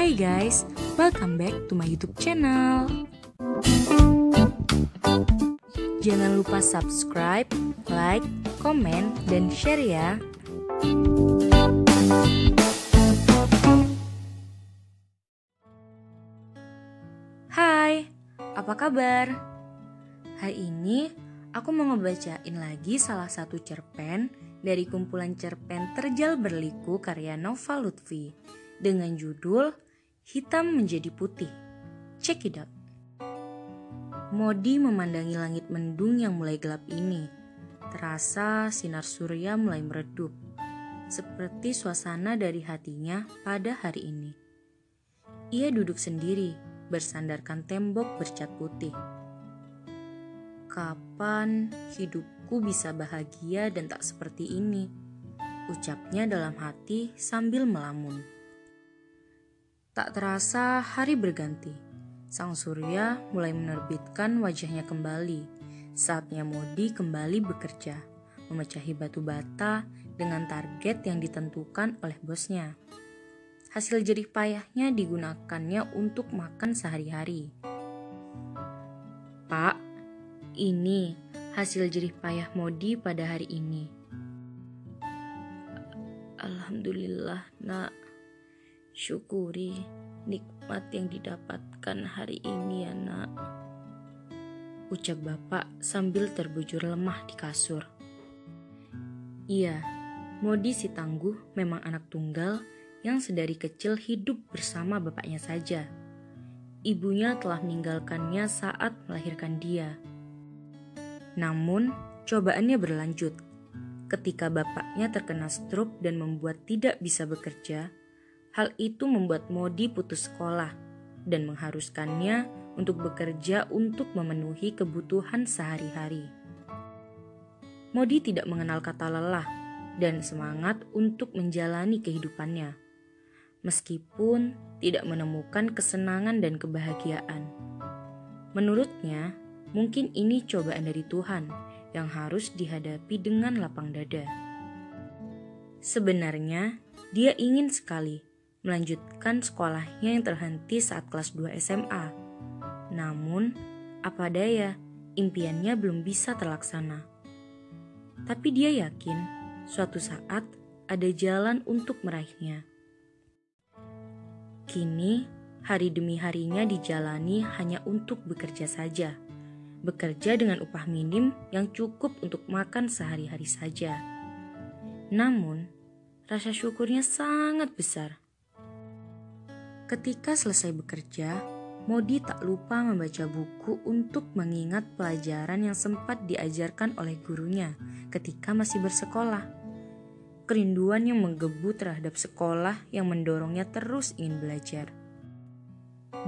Hai guys, welcome back to my YouTube channel. Jangan lupa subscribe, like, komen, dan share ya. Hai, apa kabar? Hari ini aku mau ngebacain lagi salah satu cerpen dari kumpulan cerpen Terjal Berliku karya Nova Lutfi dengan judul Hitam Menjadi Putih. Check it out. Modi memandangi langit mendung yang mulai gelap ini. Terasa sinar surya mulai meredup, seperti suasana dari hatinya pada hari ini. Ia duduk sendiri, bersandarkan tembok bercat putih. Kapan hidupku bisa bahagia dan tak seperti ini? Ucapnya dalam hati sambil melamun. Tak terasa hari berganti. Sang surya mulai menerbitkan wajahnya kembali. Saatnya Modi kembali bekerja, memecahi batu bata dengan target yang ditentukan oleh bosnya. Hasil jerih payahnya digunakannya untuk makan sehari-hari. Pak, ini hasil jerih payah Modi pada hari ini. Alhamdulillah, Nak. Syukuri nikmat yang didapatkan hari ini ya, Nak. Ucap bapak sambil terbujur lemah di kasur. Iya, Modi si tangguh memang anak tunggal yang sedari kecil hidup bersama bapaknya saja. Ibunya telah meninggalkannya saat melahirkan dia. Namun, cobaannya berlanjut. Ketika bapaknya terkena stroke dan membuat tidak bisa bekerja, hal itu membuat Modi putus sekolah dan mengharuskannya untuk bekerja untuk memenuhi kebutuhan sehari-hari. Modi tidak mengenal kata lelah dan semangat untuk menjalani kehidupannya, meskipun tidak menemukan kesenangan dan kebahagiaan. Menurutnya, mungkin ini cobaan dari Tuhan yang harus dihadapi dengan lapang dada. Sebenarnya, dia ingin sekali melanjutkan sekolahnya yang terhenti saat kelas 2 SMA. Namun, apa daya, impiannya belum bisa terlaksana. Tapi dia yakin suatu saat ada jalan untuk meraihnya. Kini, hari demi harinya dijalani hanya untuk bekerja saja. Bekerja dengan upah minim yang cukup untuk makan sehari-hari saja. Namun, rasa syukurnya sangat besar. Ketika selesai bekerja, Modi tak lupa membaca buku untuk mengingat pelajaran yang sempat diajarkan oleh gurunya ketika masih bersekolah. Kerinduan yang menggebu terhadap sekolah yang mendorongnya terus ingin belajar.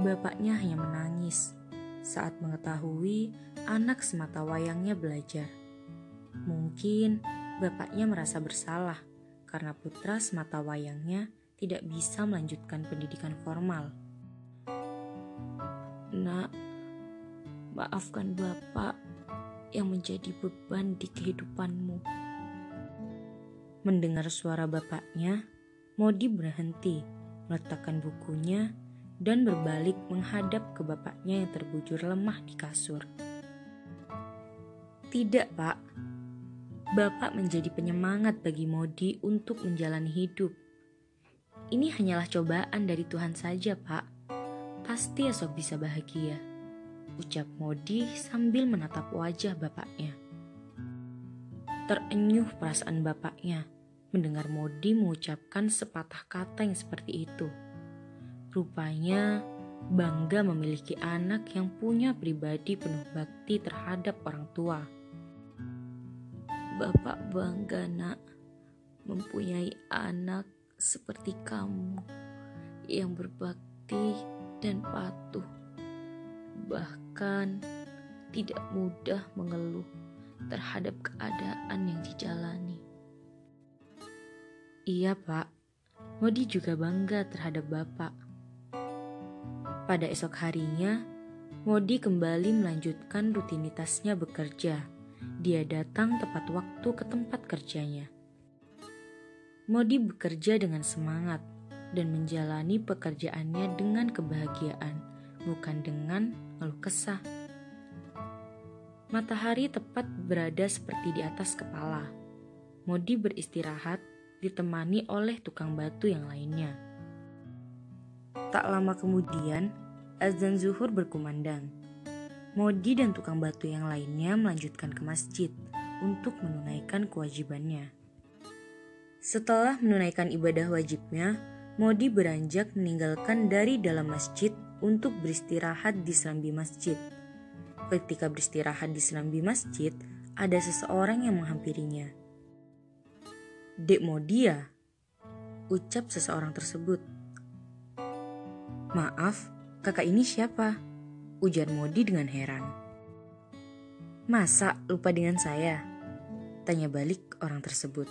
Bapaknya hanya menangis saat mengetahui anak semata wayangnya belajar. Mungkin bapaknya merasa bersalah karena putra semata wayangnya tidak bisa melanjutkan pendidikan formal. Nak, maafkan bapak yang menjadi beban di kehidupanmu. Mendengar suara bapaknya, Modi berhenti, meletakkan bukunya, dan berbalik menghadap ke bapaknya yang terbujur lemah di kasur. Tidak, Pak. Bapak menjadi penyemangat bagi Modi untuk menjalani hidup. Ini hanyalah cobaan dari Tuhan saja, Pak. Pasti esok bisa bahagia, ucap Modi sambil menatap wajah bapaknya. Terenyuh perasaan bapaknya mendengar Modi mengucapkan sepatah kata yang seperti itu. Rupanya bangga memiliki anak yang punya pribadi penuh bakti terhadap orang tua. Bapak bangga, Nak, mempunyai anak seperti kamu yang berbakti dan patuh. Bahkan tidak mudah mengeluh terhadap keadaan yang dijalani. Iya, Pak. Modi juga bangga terhadap Bapak. Pada esok harinya, Modi kembali melanjutkan rutinitasnya bekerja. Dia datang tepat waktu ke tempat kerjanya. Modi bekerja dengan semangat, dan menjalani pekerjaannya dengan kebahagiaan, bukan dengan ngeluh kesah. Matahari tepat berada seperti di atas kepala. Modi beristirahat, ditemani oleh tukang batu yang lainnya. Tak lama kemudian, azan zuhur berkumandang. Modi dan tukang batu yang lainnya melanjutkan ke masjid untuk menunaikan kewajibannya. Setelah menunaikan ibadah wajibnya, Modi beranjak meninggalkan dari dalam masjid untuk beristirahat di serambi masjid. Ketika beristirahat di serambi masjid, ada seseorang yang menghampirinya. "Dek Modi ya?" ucap seseorang tersebut. "Maaf, kakak ini siapa?" ujar Modi dengan heran. "Masa lupa dengan saya?" tanya balik orang tersebut.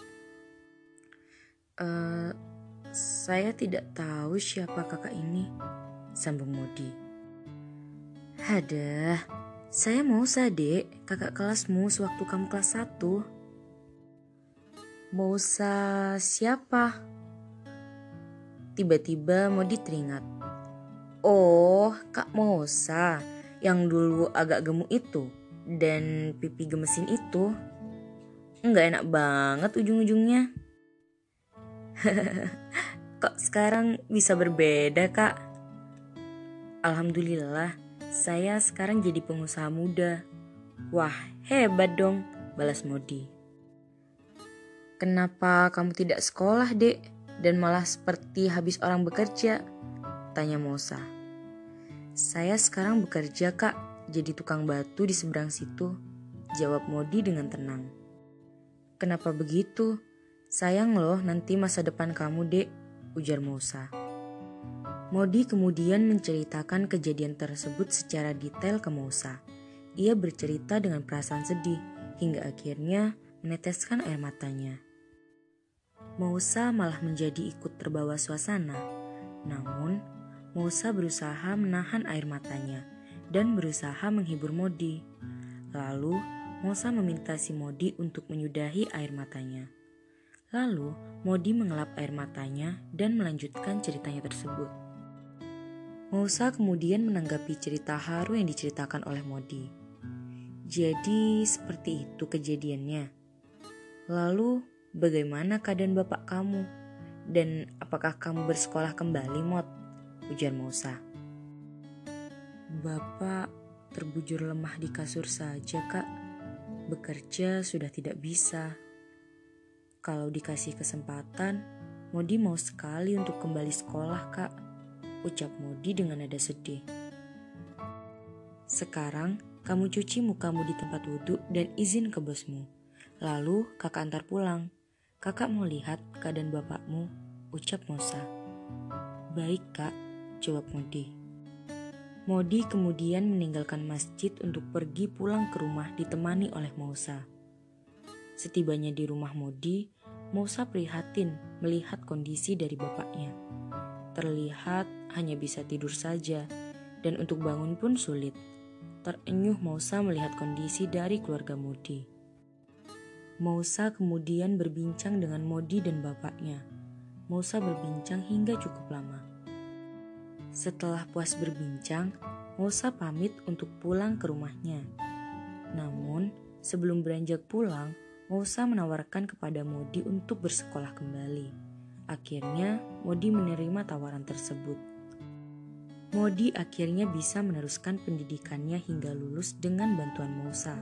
Saya tidak tahu siapa kakak ini," sambung Modi. "Hadah, saya Mousa, Dek, kakak kelasmu sewaktu kamu kelas 1. "Mousa siapa?" Tiba-tiba Modi teringat. "Oh, Kak Mousa, yang dulu agak gemuk itu dan pipi gemesin itu. Nggak enak banget ujung-ujungnya." "Kok sekarang bisa berbeda, Kak?" "Alhamdulillah, saya sekarang jadi pengusaha muda." "Wah, hebat dong," balas Modi. "Kenapa kamu tidak sekolah, Dek, dan malah seperti habis orang bekerja?" tanya Mousa. "Saya sekarang bekerja, Kak, jadi tukang batu di seberang situ," jawab Modi dengan tenang. "Kenapa begitu? Sayang loh nanti masa depan kamu, Dek," ujar Mousa. Modi kemudian menceritakan kejadian tersebut secara detail ke Mousa. Ia bercerita dengan perasaan sedih hingga akhirnya meneteskan air matanya. Mousa malah menjadi ikut terbawa suasana. Namun, Mousa berusaha menahan air matanya dan berusaha menghibur Modi. Lalu, Mousa meminta si Modi untuk menyudahi air matanya. Lalu, Modi mengelap air matanya dan melanjutkan ceritanya tersebut. Mousa kemudian menanggapi cerita haru yang diceritakan oleh Modi. "Jadi, seperti itu kejadiannya. Lalu, bagaimana keadaan bapak kamu? Dan apakah kamu bersekolah kembali, Mot?" ujar Mousa. "Bapak terbujur lemah di kasur saja, Kak. Bekerja sudah tidak bisa. Kalau dikasih kesempatan, Modi mau sekali untuk kembali sekolah, Kak," ucap Modi dengan nada sedih. "Sekarang kamu cuci mukamu di tempat wudhu dan izin ke bosmu. Lalu kakak antar pulang. Kakak mau lihat keadaan bapakmu," ucap Mousa. "Baik, Kak," jawab Modi. Modi kemudian meninggalkan masjid untuk pergi pulang ke rumah ditemani oleh Mousa. Setibanya di rumah Modi, Mousa prihatin melihat kondisi dari bapaknya. Terlihat hanya bisa tidur saja, dan untuk bangun pun sulit. Terenyuh Mousa melihat kondisi dari keluarga Modi. Mousa kemudian berbincang dengan Modi dan bapaknya. Mousa berbincang hingga cukup lama. Setelah puas berbincang, Mousa pamit untuk pulang ke rumahnya. Namun, sebelum beranjak pulang, Mousa menawarkan kepada Modi untuk bersekolah kembali. Akhirnya, Modi menerima tawaran tersebut. Modi akhirnya bisa meneruskan pendidikannya hingga lulus dengan bantuan Mousa.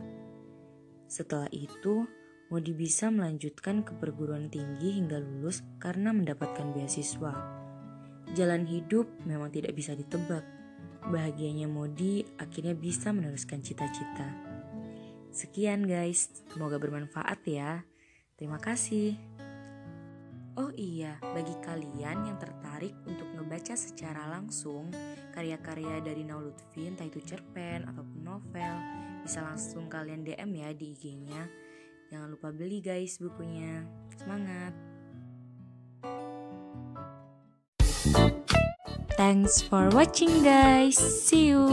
Setelah itu, Modi bisa melanjutkan ke perguruan tinggi hingga lulus karena mendapatkan beasiswa. Jalan hidup memang tidak bisa ditebak. Bahagianya Modi akhirnya bisa meneruskan cita-cita. Sekian guys, semoga bermanfaat ya. Terima kasih. Oh iya, bagi kalian yang tertarik untuk ngebaca secara langsung karya-karya dari Nau Lutfi, entah itu cerpen ataupun novel, bisa langsung kalian DM ya di IG-nya. Jangan lupa beli guys bukunya. Semangat! Thanks for watching guys. See you.